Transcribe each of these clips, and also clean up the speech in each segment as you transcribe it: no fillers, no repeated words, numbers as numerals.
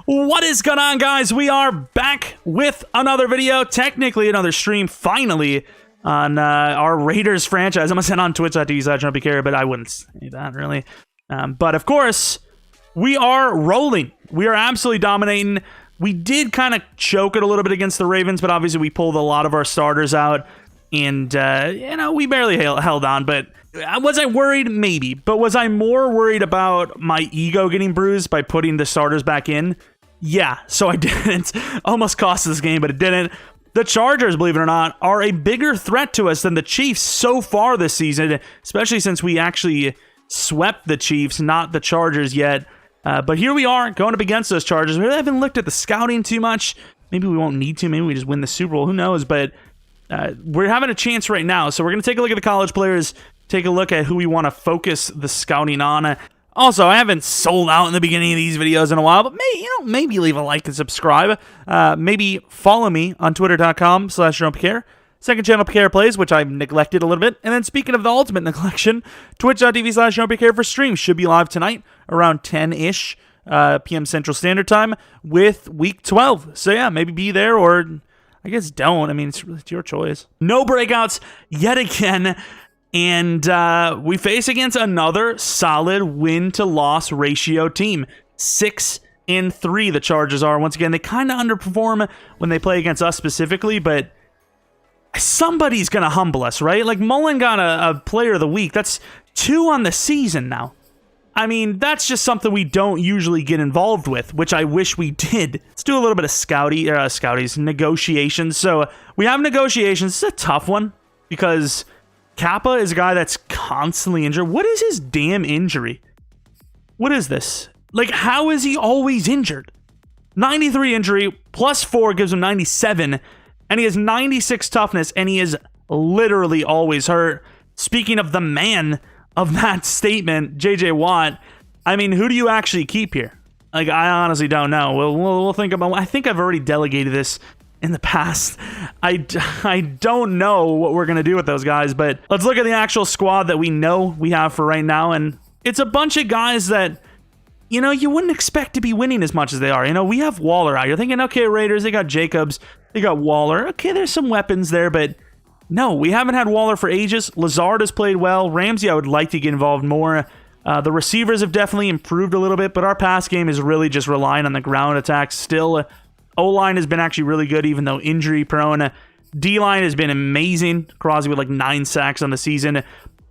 What is going on, guys? We are back with another video, technically another stream, finally, on our Raiders franchise. I'm going to send on twitch.tv/Jeromepkr, but I wouldn't say that, really. But, of course, we are rolling. We are absolutely dominating. We did kind of choke it a little bit against the Ravens, but obviously we pulled a lot of our starters out, and, we barely held on, but... Was I worried? Maybe. But was I more worried about my ego getting bruised by putting the starters back in? Yeah, so I didn't. Almost cost this game, but it didn't. The Chargers, believe it or not, are a bigger threat to us than the Chiefs so far this season, especially since we actually swept the Chiefs, not the Chargers yet. But here we are, going up against those Chargers. We really haven't looked at the scouting too much. Maybe we won't need to. Maybe we just win the Super Bowl. Who knows? But we're having a chance right now. So we're going to take a look at the college players, take a look at who we want to focus the scouting on. Also, I haven't sold out in the beginning of these videos in a while, but maybe leave a like and subscribe. Maybe follow me on twitter.com/Jeromepkr. Second channel, Pkr Plays, which I've neglected a little bit. And then speaking of the ultimate neglection, twitch.tv/Jeromepkr for stream. Should be live tonight around 10-ish p.m. Central Standard Time with Week 12. So yeah, maybe be there or I guess don't. I mean, it's your choice. No breakouts yet again. And we face against another solid win-to-loss ratio team. 6-3 the Chargers are. Once again, they kind of underperform when they play against us specifically, but somebody's going to humble us, right? Like, Mullen got a player of the week. That's 2 on the season now. I mean, that's just something we don't usually get involved with, which I wish we did. Let's do a little bit of negotiations. So we have negotiations. It's a tough one because... Kappa is a guy that's constantly injured. What is his damn injury? What is this? Like, how is he always injured? 93 injury, plus 4 gives him 97, and he has 96 toughness, and he is literally always hurt. Speaking of the man of that statement, JJ Watt, I mean, who do you actually keep here? Like, I honestly don't know. We'll think about... I think I've already delegated this in the past. I don't know what we're going to do with those guys, but let's look at the actual squad that we know we have for right now, and it's a bunch of guys that, you wouldn't expect to be winning as much as they are. We have Waller out. You're thinking, okay, Raiders, they got Jacobs, they got Waller. Okay, there's some weapons there, but no, we haven't had Waller for ages. Lazard has played well. Ramsey, I would like to get involved more. The receivers have definitely improved a little bit, but our pass game is really just relying on the ground attacks still. O-line has been actually really good, even though injury-prone. D-line has been amazing. Crosby with like 9 sacks on the season.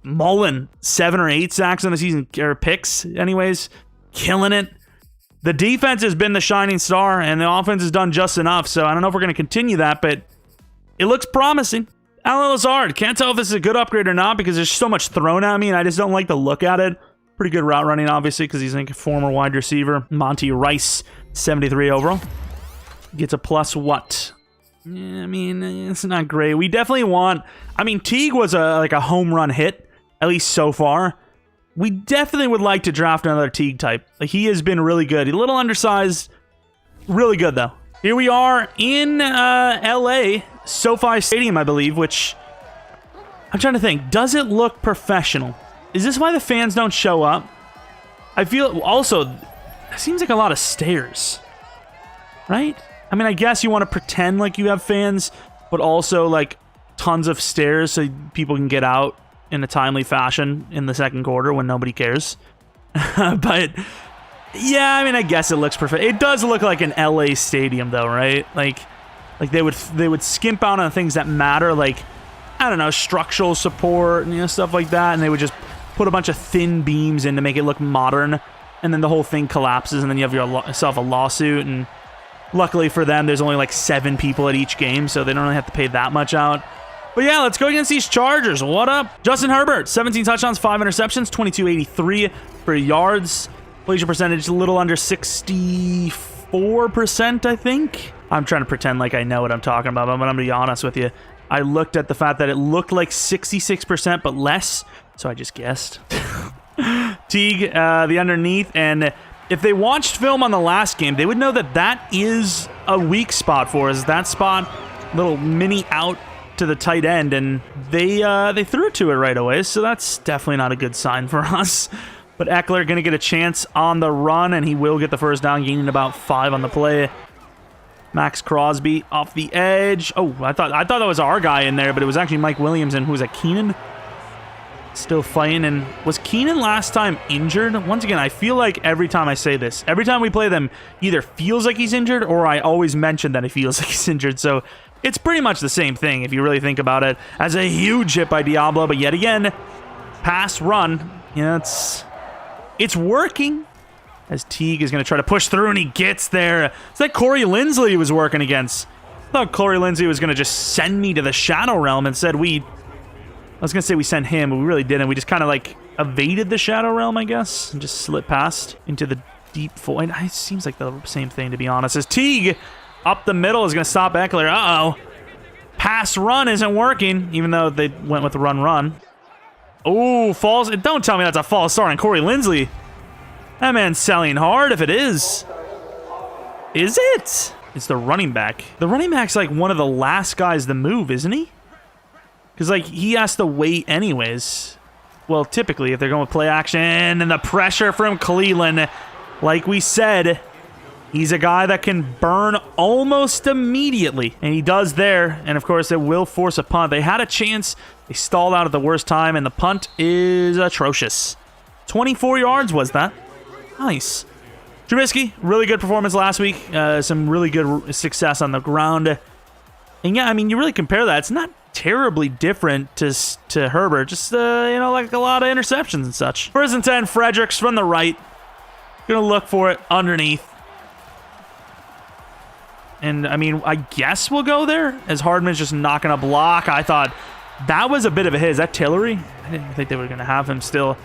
Mullen, 7 or 8 sacks on the season, or picks, anyways. Killing it. The defense has been the shining star, and the offense has done just enough, so I don't know if we're going to continue that, but it looks promising. Alan Lazard, can't tell if this is a good upgrade or not, because there's so much thrown at me, and I just don't like the look at it. Pretty good route running, obviously, because he's like a former wide receiver. Monty Rice, 73 overall. Gets a plus what? I mean, it's not great. We definitely want... I mean, Teague was like a home run hit, at least so far. We definitely would like to draft another Teague type. Like, he has been really good. He's a little undersized. Really good, though. Here we are in L.A., SoFi Stadium, I believe, which... I'm trying to think. Does it look professional? Is this why the fans don't show up? I feel... Also, it seems like a lot of stairs. Right? I mean, I guess you want to pretend like you have fans, but also, like, tons of stairs so people can get out in a timely fashion in the second quarter when nobody cares. But, yeah, I mean, I guess it looks perfect. It does look like an LA stadium, though, right? Like they would skimp out on things that matter, like, I don't know, structural support and, stuff like that, and they would just put a bunch of thin beams in to make it look modern, and then the whole thing collapses, and then you have yourself a lawsuit, and... Luckily for them, there's only like 7 people at each game, so they don't really have to pay that much out. But yeah, let's go against these Chargers. What up? Justin Herbert, 17 touchdowns, 5 interceptions, 2283 for yards. Completion percentage a little under 64%, I think. I'm trying to pretend like I know what I'm talking about, but I'm going to be honest with you. I looked at the fact that it looked like 66%, but less, so I just guessed. Teague, the underneath, and... If they watched film on the last game, they would know that that is a weak spot for us. That spot, little mini out to the tight end, and they threw it to it right away, so that's definitely not a good sign for us. But Eckler going to get a chance on the run, and he will get the first down, gaining about 5 on the play. Max Crosby off the edge. Oh, I thought that was our guy in there, but it was actually Mike Williams, and who was that, Keenan? Still fighting. And was Keenan last time injured? Once again, I feel like every time I say this, every time we play them, either feels like he's injured, or I always mention that he feels like he's injured. So it's pretty much the same thing if you really think about it. As a huge hit by Diablo, but yet again, pass run. You know, it's working. As Teague is going to try to push through, and he gets there. It's like Corey Linsley he was working against. I thought Corey Linsley was going to just send me to the Shadow Realm. Instead, I was going to say we sent him, but we really didn't. We just kind of like evaded the Shadow Realm, I guess, and just slipped past into the deep void. It seems like the same thing, to be honest. As Teague up the middle is going to stop Eckler. Uh-oh. Pass run isn't working, even though they went with the run. Oh, false. Don't tell me that's a false start on Corey Linsley. That man's selling hard if it is. Is it? It's the running back. The running back's like one of the last guys to move, isn't he? Because, like, he has to wait anyways. Well, typically, if they're going with play action and the pressure from Cleveland, like we said, he's a guy that can burn almost immediately. And he does there. And, of course, it will force a punt. They had a chance. They stalled out at the worst time, and the punt is atrocious. 24 yards was that. Nice. Trubisky, really good performance last week. Some really good success on the ground. And yeah, I mean, you really compare that. It's not terribly different to Herbert. Just, you know, like a lot of interceptions and such. First and 10, Fredericks from the right. Gonna look for it underneath. And, I mean, I guess we'll go there as Hardman's just not gonna block. I thought that was a bit of a hit. Is that Tillery? I didn't think they were gonna have him still.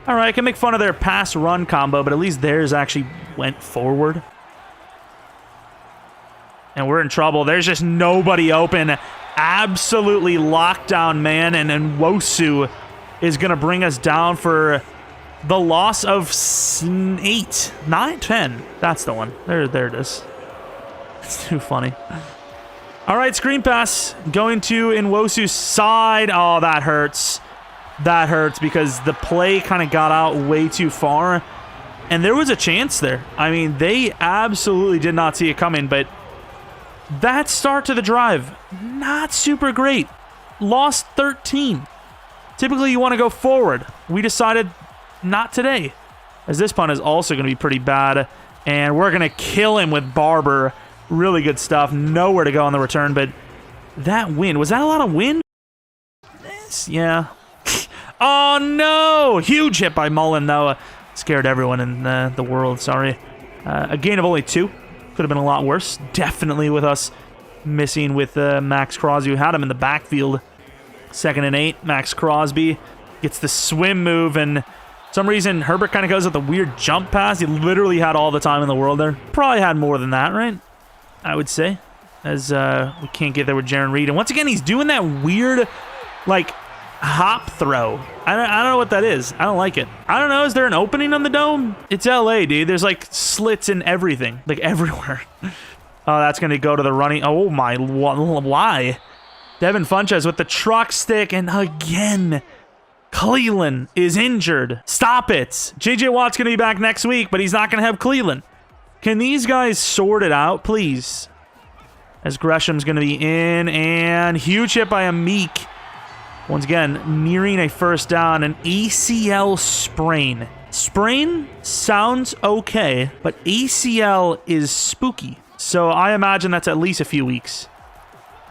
All right, I can make fun of their pass-run combo, but at least theirs actually went forward. And we're in trouble. There's just nobody open. Absolutely locked down, man. And then Wosu is going to bring us down for the loss of 8, 9, 10. That's the one. There it is. It's too funny. All right, screen pass going to Nwosu's side. Oh, that hurts. That hurts because the play kind of got out way too far. And there was a chance there. I mean, they absolutely did not see it coming, but that start to the drive, not super great. Lost 13. Typically, you want to go forward. We decided not today, as this punt is also going to be pretty bad. And we're going to kill him with Barber. Really good stuff. Nowhere to go on the return, but that wind, was that a lot of wind? Yeah. Oh, no! Huge hit by Mullen, though. Scared everyone in the world, sorry. A gain of only 2. Could have been a lot worse. Definitely with us missing with Max Crosby, who had him in the backfield. 2nd and 8. Max Crosby gets the swim move, and for some reason, Herbert kind of goes with a weird jump pass. He literally had all the time in the world there. Probably had more than that, right? I would say. As we can't get there with Jaron Reed. And once again, he's doing that weird, like, hop throw. I don't know what that is. I don't like it. I don't know. Is there an opening on the dome? It's LA, dude. There's like slits in everything. Like everywhere. Oh, that's going to go to the running. Oh my. Why? Devin Funches with the truck stick. And again, Cleveland is injured. Stop it. J.J. Watt's going to be back next week, but he's not going to have Cleveland. Can these guys sort it out, please? As Gresham's going to be in. And huge hit by Amik. Once again, nearing a first down, an ACL sprain. Sprain sounds okay, but ACL is spooky. So I imagine that's at least a few weeks.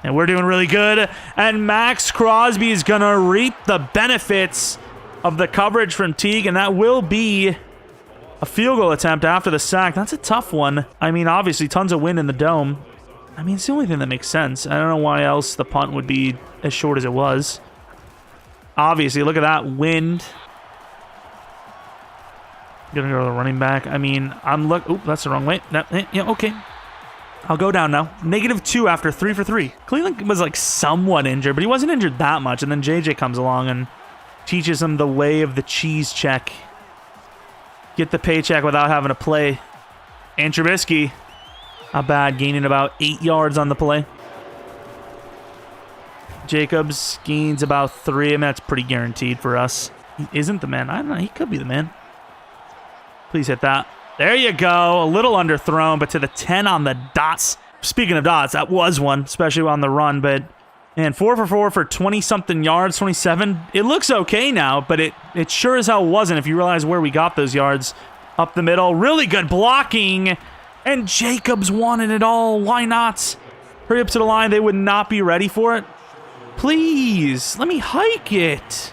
And we're doing really good. And Max Crosby is going to reap the benefits of the coverage from Teague, and that will be a field goal attempt after the sack. That's a tough one. I mean, obviously, tons of wind in the dome. I mean, it's the only thing that makes sense. I don't know why else the punt would be as short as it was. Obviously, look at that wind. Gonna go to the running back. I mean, Oop, that's the wrong way. Yeah, okay. I'll go down now. -2 after 3 for 3. Cleveland was like somewhat injured, but he wasn't injured that much. And then JJ comes along and teaches him the way of the cheese check. Get the paycheck without having to play. And Trubisky, not bad, gaining about 8 yards on the play. Jacobs gains about 3. I mean, that's pretty guaranteed for us. He isn't the man. I don't know. He could be the man. Please hit that. There you go. A little underthrown, but to the 10 on the dots. Speaking of dots, that was one, especially on the run. But, man, 4 for 4 for 20-something yards, 27. It looks okay now, but it sure as hell wasn't if you realize where we got those yards. Up the middle. Really good blocking. And Jacobs wanted it all. Why not? Hurry up to the line. They would not be ready for it. Please, let me hike it.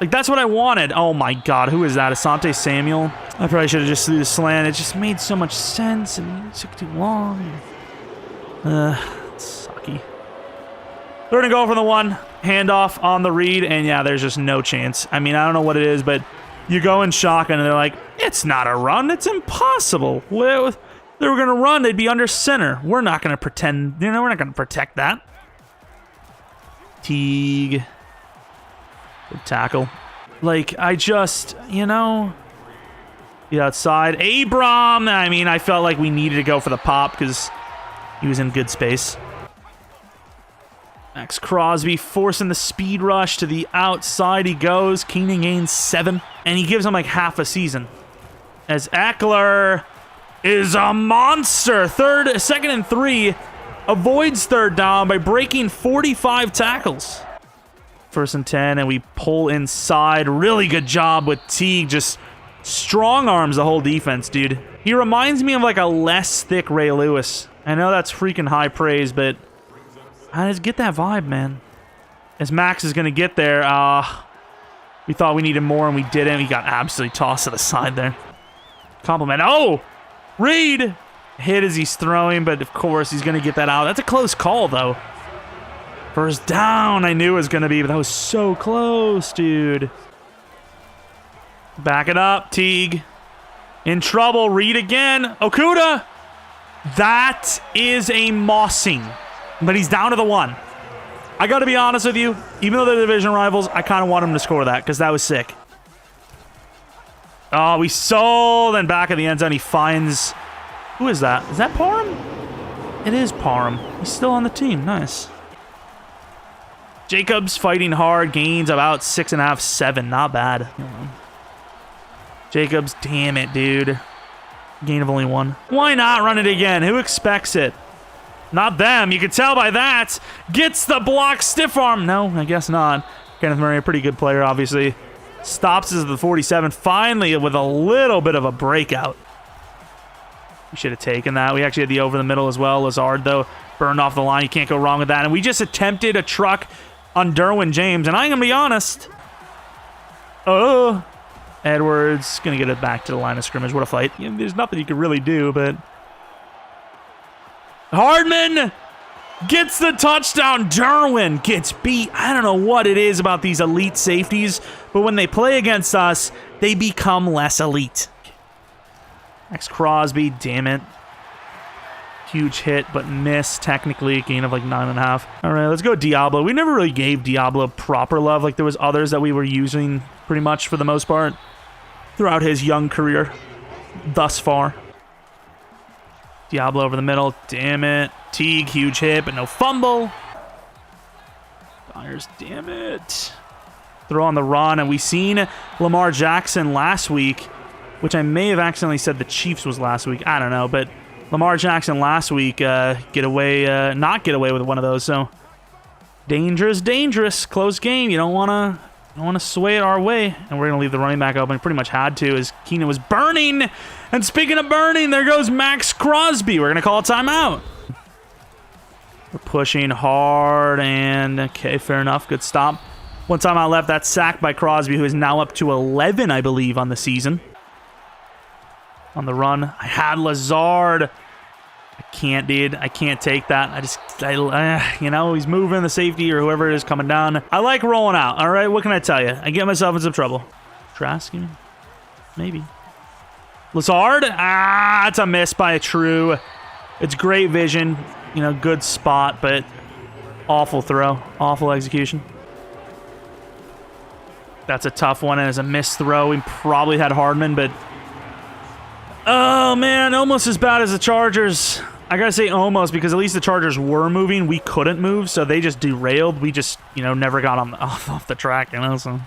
Like, that's what I wanted. Oh, my God. Who is that? Asante Samuel? I probably should have just threw the slant. It just made so much sense, and it took too long. Sucky. 3rd and goal from the 1. Handoff on the read, and yeah, there's just no chance. I mean, I don't know what it is, but you go in shotgun, and they're like, it's not a run. It's impossible. Well, if they were going to run, they'd be under center. We're not going to pretend, we're not going to protect that. Teague. Good tackle. Like, I just, the outside. Abram! I mean, I felt like we needed to go for the pop because he was in good space. Max Crosby forcing the speed rush to the outside. He goes. Keenan gains 7. And he gives him like half a season. As Eckler is a monster. 2nd and 3. Avoids 3rd down by breaking 45 tackles. 1st and 10, and we pull inside. Really good job with Teague. Just strong arms the whole defense, dude. He reminds me of like a less thick Ray Lewis. I know that's freaking high praise, but I just get that vibe, man. As Max is going to get there, we thought we needed more, and we didn't. We got absolutely tossed to the side there. Compliment. Oh! Reed! Hit as he's throwing, but of course he's going to get that out. That's a close call, though. 1st down, I knew it was going to be, but that was so close, dude. Back it up, Teague. In trouble, Reed again. Okuda! That is a mossing, but he's down to the 1. I got to be honest with you, even though they're division rivals, I kind of want him to score that, because that was sick. Oh, we sold, and back in the end zone, he finds... Who is that? Is that Parham? It is Parham. He's still on the team. Nice. Jacobs fighting hard, gains about 6.5, 7. Not bad. Jacobs, damn it, dude. Gain of only 1. Why not run it again? Who expects it? Not them. You can tell by that. Gets the block, stiff arm. No, I guess not. Kenneth Murray, a pretty good player, obviously. Stops us at the 47. Finally, with a little bit of a breakout. We should have taken that. We actually had the over the middle as well. Lazard, though, burned off the line. You can't go wrong with that. And we just attempted a truck on Derwin James. And I'm going to be honest. Oh. Edwards going to get it back to the line of scrimmage. What a fight. There's nothing you can really do, but... Hardman gets the touchdown. Derwin gets beat. I don't know what it is about these elite safeties, but when they play against us, they become less elite. Max Crosby, damn it. Huge hit, but missed. Technically, gain of like 9.5. All right, let's go Diablo. We never really gave Diablo proper love. Like, there was others that we were using pretty much for the most part throughout his young career thus far. Diablo over the middle. Damn it. Teague, huge hit, but no fumble. Byers, damn it. Throw on the run, and we seen Lamar Jackson last week, which I may have accidentally said the Chiefs was last week. I don't know, but Lamar Jackson last week not get away with one of those. So dangerous, close game. You don't want to sway it our way, and we're gonna leave the running back open. Pretty much had to, as Keenan was burning. And speaking of burning, there goes Max Crosby. We're gonna call a timeout. We're pushing hard, and okay, fair enough. Good stop. 1 timeout left. That's sacked by Crosby, who is now up to 11, I believe, on the season. On the run, I had Lazard. I can't, dude. I can't take that. He's moving the safety or whoever it is coming down. I like rolling out. All right, what can I tell you? I get myself in some trouble. Trask, maybe. Lazard. It's a miss by a true. It's great vision. Good spot, but awful throw. Awful execution. That's a tough one, and it's a missed throw. We probably had Hardman, but... Oh, man, almost as bad as the Chargers. I gotta say almost, because at least the Chargers were moving. We couldn't move, so they just derailed. We just, never got off the track, so...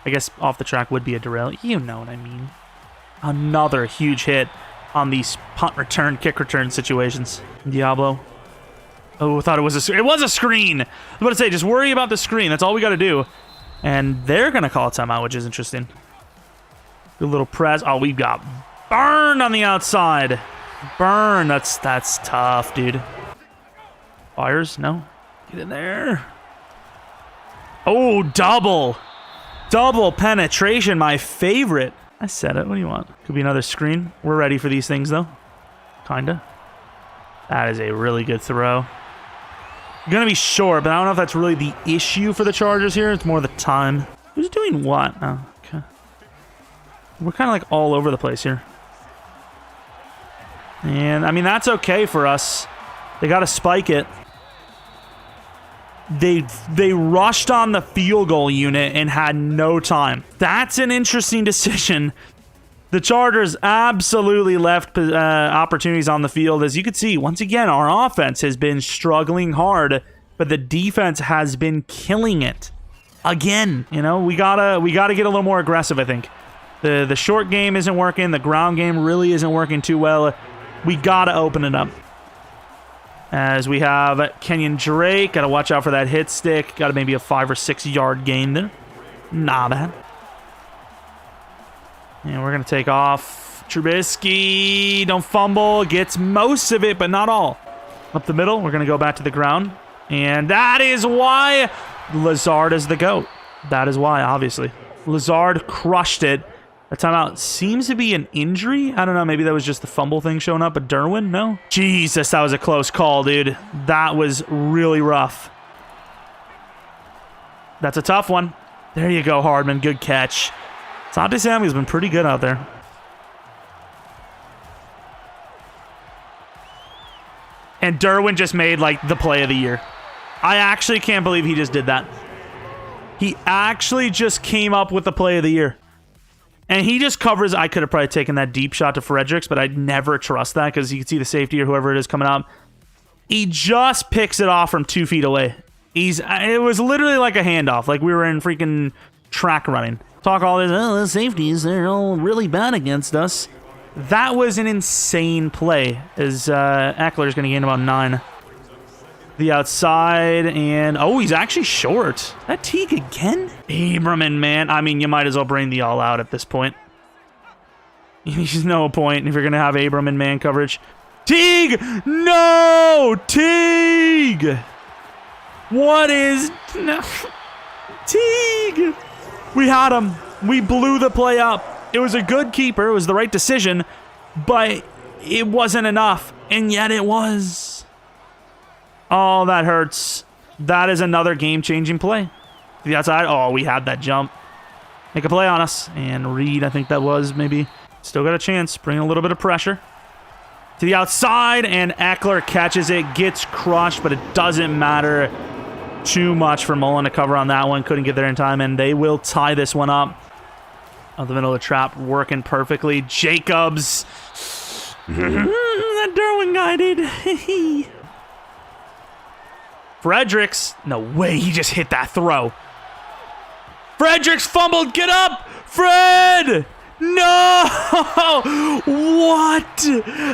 I guess off the track would be a derail. You know what I mean. Another huge hit on these punt return, kick return situations. Diablo. Oh, I thought it was a... It was a screen! I was about to say, just worry about the screen. That's all we got to do. And they're going to call a timeout, which is interesting. Good little press. Oh, we got burned on the outside. Burn. That's tough, dude. Fires? No. Get in there. Oh, double. Double penetration, my favorite. I said it. What do you want? Could be another screen. We're ready for these things, though. Kinda. That is a really good throw. Gonna be short, but I don't know if that's really the issue for the Chargers here. It's more the time. Who's doing what? Oh, okay. We're kind of like all over the place here. And, I mean, that's okay for us. They got to spike it. They rushed on the field goal unit and had no time. That's an interesting decision. The Chargers absolutely left opportunities on the field. As you can see, once again, our offense has been struggling hard, but the defense has been killing it. Again, you know, we gotta get a little more aggressive, I think. The short game isn't working. The ground game really isn't working too well. We gotta open it up. As we have Kenyon Drake. Gotta watch out for that hit stick. Got maybe a 5 or 6 yard gain there. Not bad. And we're going to take off. Trubisky, don't fumble. Gets most of it, but not all. Up the middle, we're going to go back to the ground. And that is why Lazard is the GOAT. That is why, obviously. Lazard crushed it. A timeout seems to be an injury. I don't know, maybe that was just the fumble thing showing up, but Derwin, no? Jesus, that was a close call, dude. That was really rough. That's a tough one. There you go, Hardman. Good catch. Sante Samuel's been pretty good out there. And Derwin just made, like, the play of the year. I actually can't believe he just did that. He actually just came up with the play of the year. And he just covers... I could have probably taken that deep shot to Fredericks, but I'd never trust that because you can see the safety or whoever it is coming up. He just picks it off from 2 feet away. It was literally like a handoff, like we were in freaking track running. Talk all this, oh, the safeties, they're all really bad against us. That was an insane play, as Eckler's going to gain about 9. The outside, and oh, he's actually short. That Teague again? Abraman, man. I mean, you might as well bring the all out at this point. There's no point if you're going to have Abraman man coverage. Teague! No! Teague! What is... No. Teague! We had him. We blew the play up. It was a good keeper. It was the right decision, but it wasn't enough, and yet it was. Oh, that hurts. That is another game-changing play. To the outside. Oh, we had that jump. Make a play on us. And Reed, I think that was maybe. Still got a chance. Bring a little bit of pressure. To the outside, and Eckler catches it. Gets crushed, but it doesn't matter too much for Mullen to cover on that one. Couldn't get there in time, and they will tie this one up. Out the middle of the trap, working perfectly. Jacobs. That Derwin guy, dude. Fredericks. No way, he just hit that throw. Fredericks fumbled. Get up, Fred. No! What?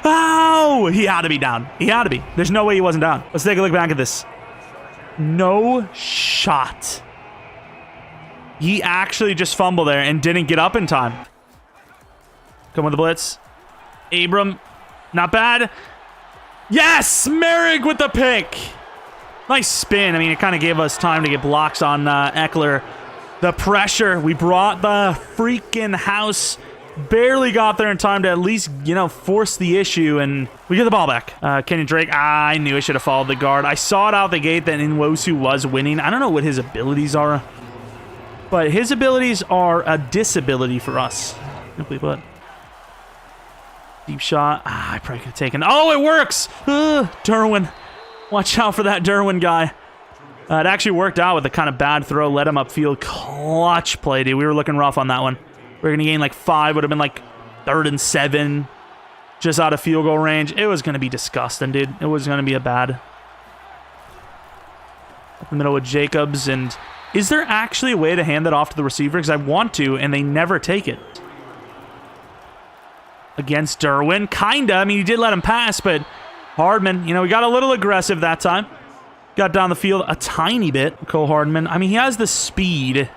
How? He had to be down. He had to be. There's no way he wasn't down. Let's take a look back at this. No shot. He actually just fumbled there and didn't get up in time. Come with the blitz. Abram. Not bad. Yes! Merrick with the pick. Nice spin. I mean, it kind of gave us time to get blocks on Eckler. The pressure. We brought the freaking house. Barely got there in time to at least, you know, force the issue, and we get the ball back. Kenyon Drake. I knew I should have followed the guard. I saw it out the gate that Nwosu was winning. I don't know what his abilities are, but his abilities are a disability for us. Simply put. Deep shot. I probably could have taken. Oh, it works! Derwin. Watch out for that Derwin guy. It actually worked out with a kind of bad throw. Let him upfield. Clutch play, dude. We were looking rough on that one. We were going to gain like 5. Would have been like 3rd and 7. Just out of field goal range. It was going to be disgusting, dude. It was going to be a bad. Up the middle with Jacobs, and Is there actually a way to hand that off to the receiver? Because I want to, and they never take it. Against Derwin, kinda. I mean, he did let him pass, but Hardman, you know, he got a little aggressive that time. Got down the field a tiny bit, Cole Hardman. I mean, he has the speed,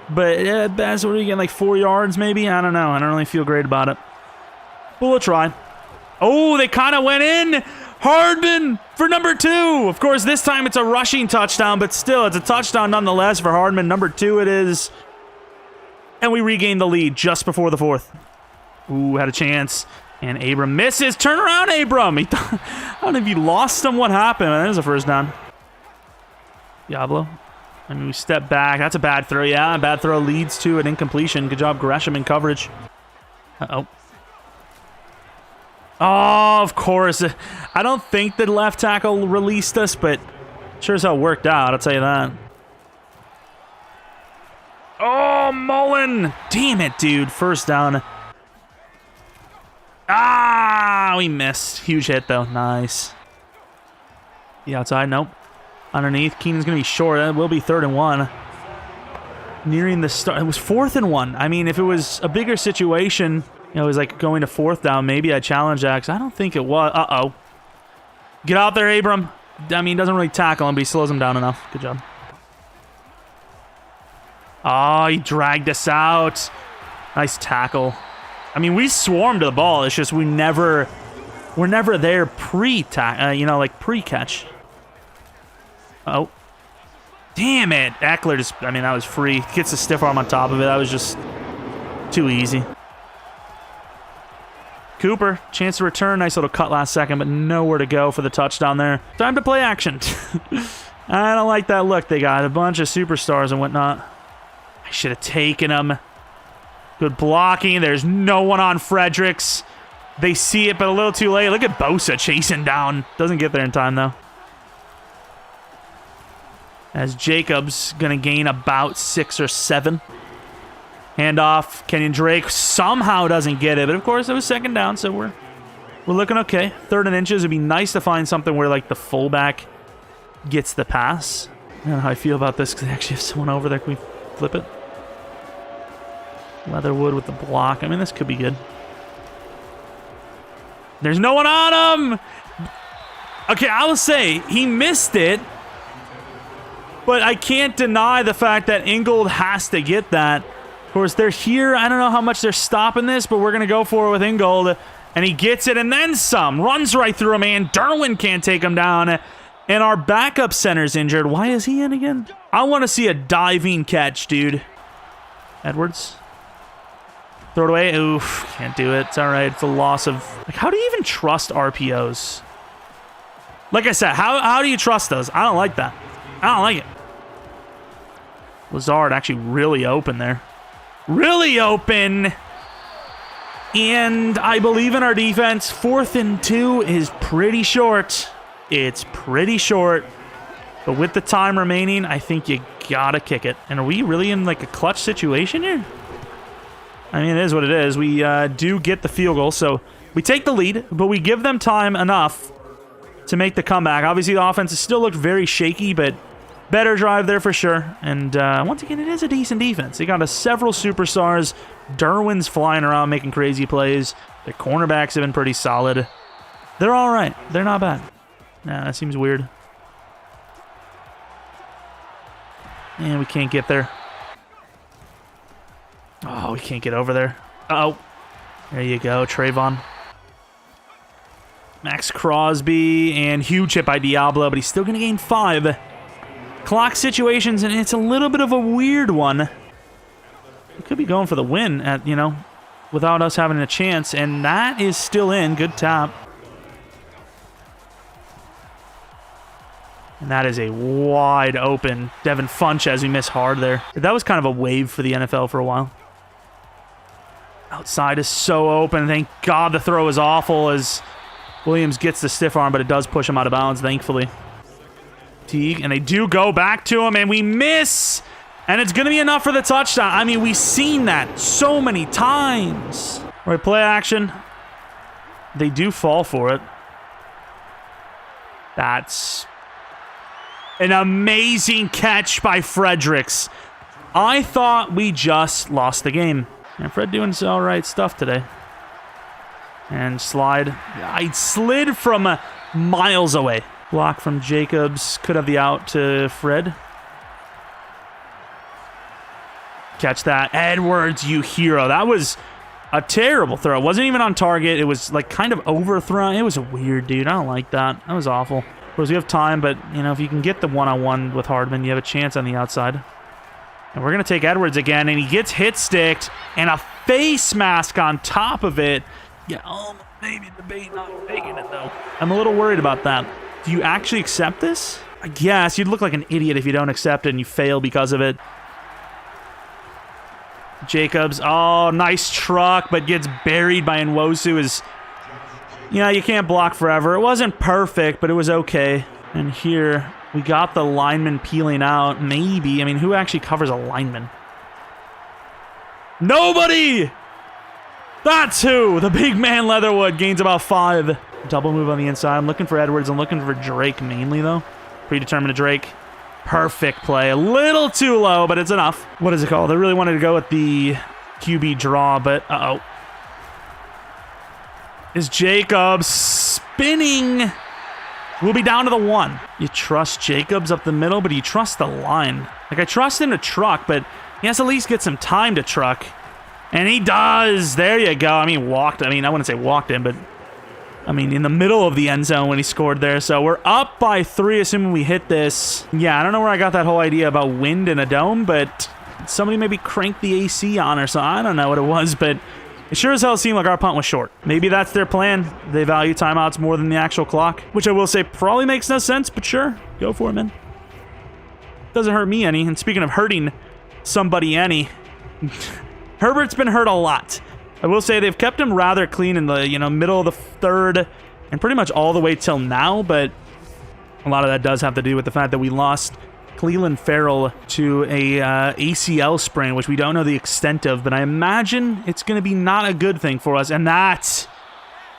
but at best, what are you getting, like 4 yards maybe? I don't know. I don't really feel great about it. But we'll try. Oh, they kind of went in. Hardman for number 2. Of course, this time it's a rushing touchdown, but still, it's a touchdown nonetheless for Hardman. Number 2 it is. And we regain the lead just before the 4th. Ooh, had a chance. And Abram misses. Turn around, Abram. I don't know if he lost him. What happened? That was a first down. Diablo. I mean, we step back. That's a bad throw. Yeah, a bad throw leads to an incompletion. Good job, Gresham, in coverage. Uh-oh. Oh, of course. I don't think the left tackle released us, but sure as hell worked out. I'll tell you that. Oh, Mullen. Damn it, dude. First down. Ah, we missed. Huge hit, though. Nice. The outside, nope. Underneath, Keenan's going to be short. That will be 3rd and 1. Nearing the start. It was 4th and 1. I mean, if it was a bigger situation, you know, it was like going to 4th down, maybe I'd challenge that, 'cause I don't think it was. Uh-oh. Get out there, Abram. I mean, doesn't really tackle him, but he slows him down enough. Good job. Oh, he dragged us out. Nice tackle. I mean, we swarmed the ball. It's just we're never there pre-catch. Oh. Damn it. Eckler just, I mean, that was free. Gets a stiff arm on top of it. That was just too easy. Cooper, chance to return. Nice little cut last second, but nowhere to go for the touchdown there. Time to play action. I don't like that look. They got a bunch of superstars and whatnot. I should have taken them. Good blocking. There's no one on Fredericks. They see it, but a little too late. Look at Bosa chasing down. Doesn't get there in time, though. As Jacobs going to gain about 6 or 7. Handoff. Kenyon Drake somehow doesn't get it, but of course it was 2nd down, so we're looking okay. 3rd and inches. It'd be nice to find something where like the fullback gets the pass. I don't know how I feel about this because they actually have someone over there. Can we flip it? Leatherwood with the block. I mean, this could be good. There's no one on him! Okay, I will say, he missed it. But I can't deny the fact that Ingold has to get that. Of course, they're here. I don't know how much they're stopping this, but we're going to go for it with Ingold. And he gets it and then some. Runs right through him, man. Derwin can't take him down. And our backup center's injured. Why is he in again? I want to see a diving catch, dude. Edwards. Throw it away. Oof, can't do it. It's all right. It's a loss of... Like, how do you even trust RPOs? Like I said, how do you trust those? I don't like that. I don't like it. Lazard actually really open there. Really open. And I believe in our defense. 4th and 2 is pretty short. It's pretty short. But with the time remaining, I think you gotta kick it. And are we really in like a clutch situation here? I mean, it is what it is. We do get the field goal, so we take the lead, but we give them time enough to make the comeback. Obviously, the offense has still looked very shaky, but better drive there for sure. And once again, it is a decent defense. They got several superstars. Derwin's flying around making crazy plays. Their cornerbacks have been pretty solid. They're all right. They're not bad. Nah, that seems weird. And we can't get there. Oh, we can't get over there. Uh-oh. There you go, Trayvon. Max Crosby, and huge hit by Diablo, but he's still going to gain 5. Clock situations, and it's a little bit of a weird one. We could be going for the win at, you know, without us having a chance, and that is still in. Good tap. And that is a wide open Devin Funchess, who missed hard there. That was kind of a wave for the NFL for a while. Outside is so open. Thank God the throw is awful as Williams gets the stiff arm, but it does push him out of bounds, thankfully. Teague, and they do go back to him, and we miss. And it's going to be enough for the touchdown. I mean, we've seen that so many times. All right, play action. They do fall for it. That's An amazing catch by Fredericks. I thought we just lost the game. And Fred doing some all right stuff today. And slide. I slid from miles away. Block from Jacobs. Could have the out to Fred. Catch that. Edwards, you hero. That was a terrible throw. It wasn't even on target. It was like kind of overthrown. It was weird, dude. I don't like that. That was awful. Of course, we have time, but you know, if you can get the one-on-one with Hardman, you have a chance on the outside. And we're going to take Edwards again, and he gets hit sticked, and a face mask on top of it. Yeah, maybe the bait not taking it, though. I'm a little worried about that. Do you actually accept this? I guess. You'd look like an idiot if you don't accept it and you fail because of it. Jacobs, oh, nice truck, but gets buried by Nwosu. Yeah, you can't block forever. It wasn't perfect, but it was okay. And here, we got the lineman peeling out. Maybe. I mean, who actually covers a lineman? Nobody! That's who! The big man Leatherwood gains about 5. Double move on the inside. I'm looking for Edwards. I'm looking for Drake mainly, though. Predetermined to Drake. Perfect play. A little too low, but it's enough. What is it called? I really wanted to go with the QB draw, but uh-oh. Is Jacobs spinning? We'll be down to the 1. You trust Jacobs up the middle, but you trust the line. Like, I trust him to truck, but he has to at least get some time to truck. And he does. There you go. I mean, walked. I mean, I wouldn't say walked in, but I mean, in the middle of the end zone when he scored there. So we're up by 3, assuming we hit this. Yeah, I don't know where I got that whole idea about wind in a dome, but somebody maybe cranked the AC on or something. I don't know what it was, but it sure as hell seemed like our punt was short. Maybe that's their plan. They value timeouts more than the actual clock, which I will say probably makes no sense, but sure. Go for it, man. Doesn't hurt me any. And speaking of hurting somebody any, Herbert's been hurt a lot. I will say they've kept him rather clean in the middle of the 3rd and pretty much all the way till now, but a lot of that does have to do with the fact that we lost Cleveland Farrell to a ACL sprain, which we don't know the extent of, but I imagine it's going to be not a good thing for us, and that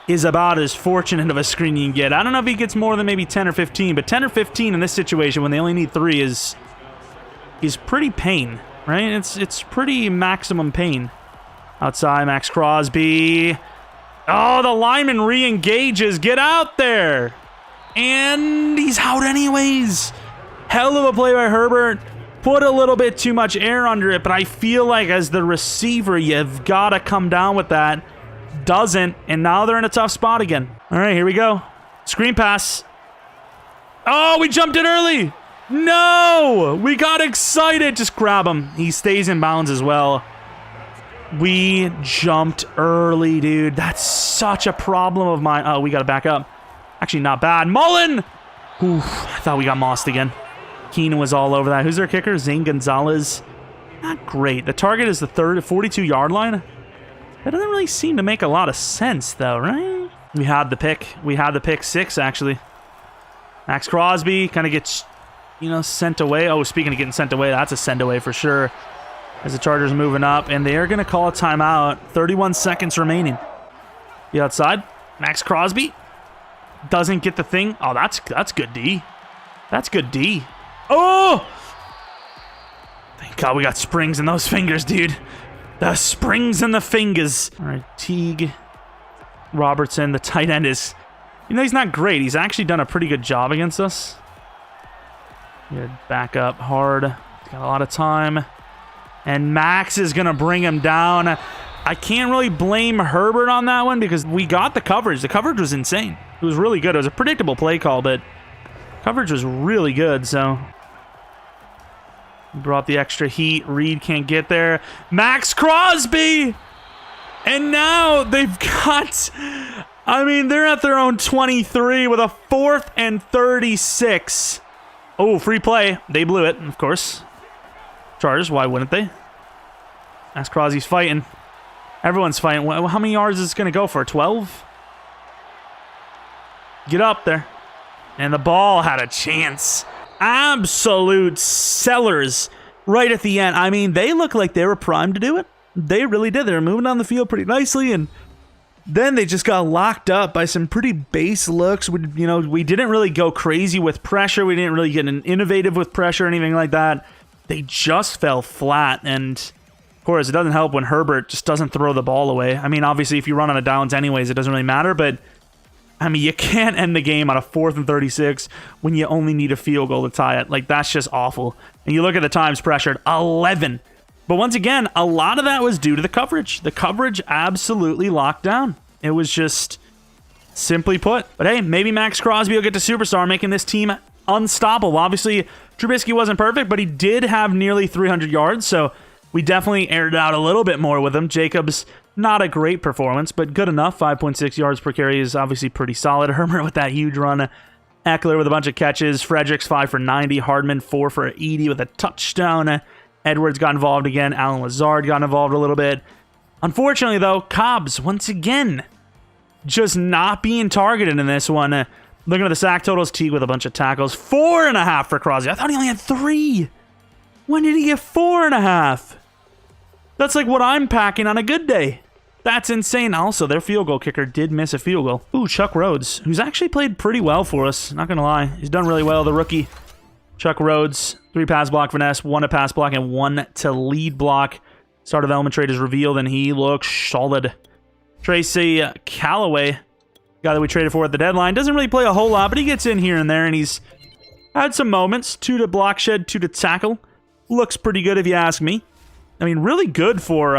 is about as fortunate of a screen you can get. I don't know if he gets more than maybe 10 or 15, but 10 or 15 in this situation when they only need 3 is pretty pain, right? It's pretty maximum pain. Outside, Max Crosby. Oh, the lineman re-engages. Get out there. And he's out anyways. Hell of a play by Herbert. Put a little bit too much air under it, but I feel like as the receiver, you've got to come down with that. Doesn't, and now they're in a tough spot again. All right, here we go. Screen pass. Oh, we jumped in early. No, we got excited. Just grab him. He stays in bounds as well. We jumped early, dude. That's such a problem of mine. Oh, we got to back up. Actually, not bad. Mullen! Oof, I thought we got mossed again. Keenan was all over that. Who's their kicker? Zane Gonzalez. Not great. The target is the 42-yard line. That doesn't really seem to make a lot of sense, though, right? We had the pick. We had the pick 6, actually. Max Crosby kind of gets, sent away. Oh, speaking of getting sent away, that's a send away for sure. As the Chargers moving up, and they are going to call a timeout. 31 seconds remaining. Be outside. Max Crosby doesn't get the thing. Oh, that's good D. That's good D. Oh! Thank God we got springs in those fingers, dude. The springs in the fingers. All right, Teague. Robertson, the tight end is... he's not great. He's actually done a pretty good job against us. Good back up hard. He's got a lot of time. And Max is going to bring him down. I can't really blame Herbert on that one because we got the coverage. The coverage was insane. It was really good. It was a predictable play call, but coverage was really good, so... brought the extra heat. Reed can't get there. Max Crosby! And now they've got... they're at their own 23 with a 4th and 36. Oh, free play. They blew it, of course. Chargers, why wouldn't they? Max Crosby's fighting. Everyone's fighting. How many yards is this going to go for? 12? Get up there. And the ball had a chance. Absolute sellers right at the end. They look like they were primed to do it. They really did. They were moving down the field pretty nicely, and Then they just got locked up by some pretty base looks. We didn't really go crazy with pressure. We didn't really get innovative with pressure or anything like that. They just fell flat, and of course, it doesn't help when Herbert just doesn't throw the ball away. I mean, obviously, if you run out of downs anyways, it doesn't really matter, but I mean, you can't end the game on a 4th and 36 when you only need a field goal to tie it. Like, that's just awful. And you look at the times pressured, 11. But once again, a lot of that was due to the coverage. The coverage absolutely locked down. It was just simply put. But hey, maybe Max Crosby will get to superstar, making this team unstoppable. Obviously, Trubisky wasn't perfect, but he did have nearly 300 yards, so we definitely aired it out a little bit more with him. Jacobs, not a great performance, but good enough. 5.6 yards per carry is obviously pretty solid. Hermer with that huge run. Eckler with a bunch of catches. Fredericks 5 for 90. Hardman 4 for 80 with a touchdown. Edwards got involved again. Alan Lazard got involved a little bit. Unfortunately, though, Cobbs, once again, just not being targeted in this one. Looking at the sack totals, Teague with a bunch of tackles. 4.5 for Crosby. I thought he only had 3. When did he get 4.5? That's like what I'm packing on a good day. That's insane. Also, their field goal kicker did miss a field goal. Ooh, Chuck Rhodes, who's actually played pretty well for us. Not going to lie. He's done really well, the rookie. Chuck Rhodes, 3 pass block finesse, 1 to pass block, and 1 to lead block. Start of element trade is revealed, and he looks solid. Tracy Callaway, guy that we traded for at the deadline, doesn't really play a whole lot, but he gets in here and there, and he's had some moments. 2 to block shed, 2 to tackle. Looks pretty good if you ask me. I mean, really good for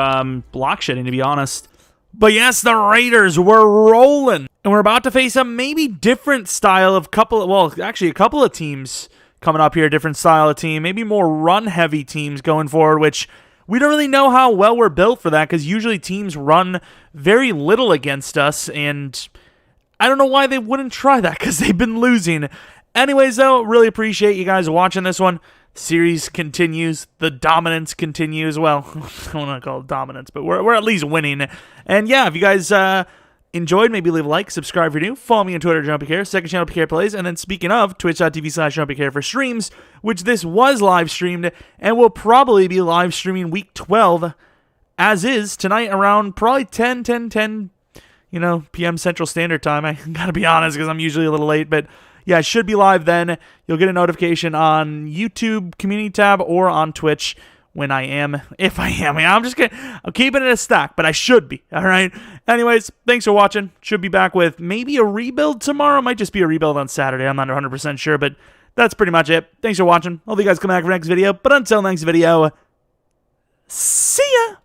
block shedding, to be honest. But yes, the Raiders were rolling, and we're about to face a maybe different style of a couple of teams coming up here, different style of team, maybe more run-heavy teams going forward, which we don't really know how well we're built for that, because usually teams run very little against us, and I don't know why they wouldn't try that, because they've been losing. Anyways, though, really appreciate you guys watching this one. The series continues. The dominance continues. Well, I don't want to call it dominance, but we're at least winning. And yeah, if you guys enjoyed, maybe leave a like, subscribe if you're new, follow me on Twitter, Jeromepkr, second channel, PK Plays, and then speaking of, twitch.tv/Jeromepkr for streams, which this was live streamed, and will probably be live streaming week 12, as is, tonight around probably 10 p.m. Central Standard Time. I gotta be honest, because I'm usually a little late, but yeah, it should be live then. You'll get a notification on YouTube community tab or on Twitch when I am, if I am. I'm keeping it a stack, but I should be, all right? Anyways, thanks for watching. Should be back with maybe a rebuild tomorrow. Might just be a rebuild on Saturday. I'm not 100% sure, but that's pretty much it. Thanks for watching. Hope you guys come back for next video, but until next video, see ya!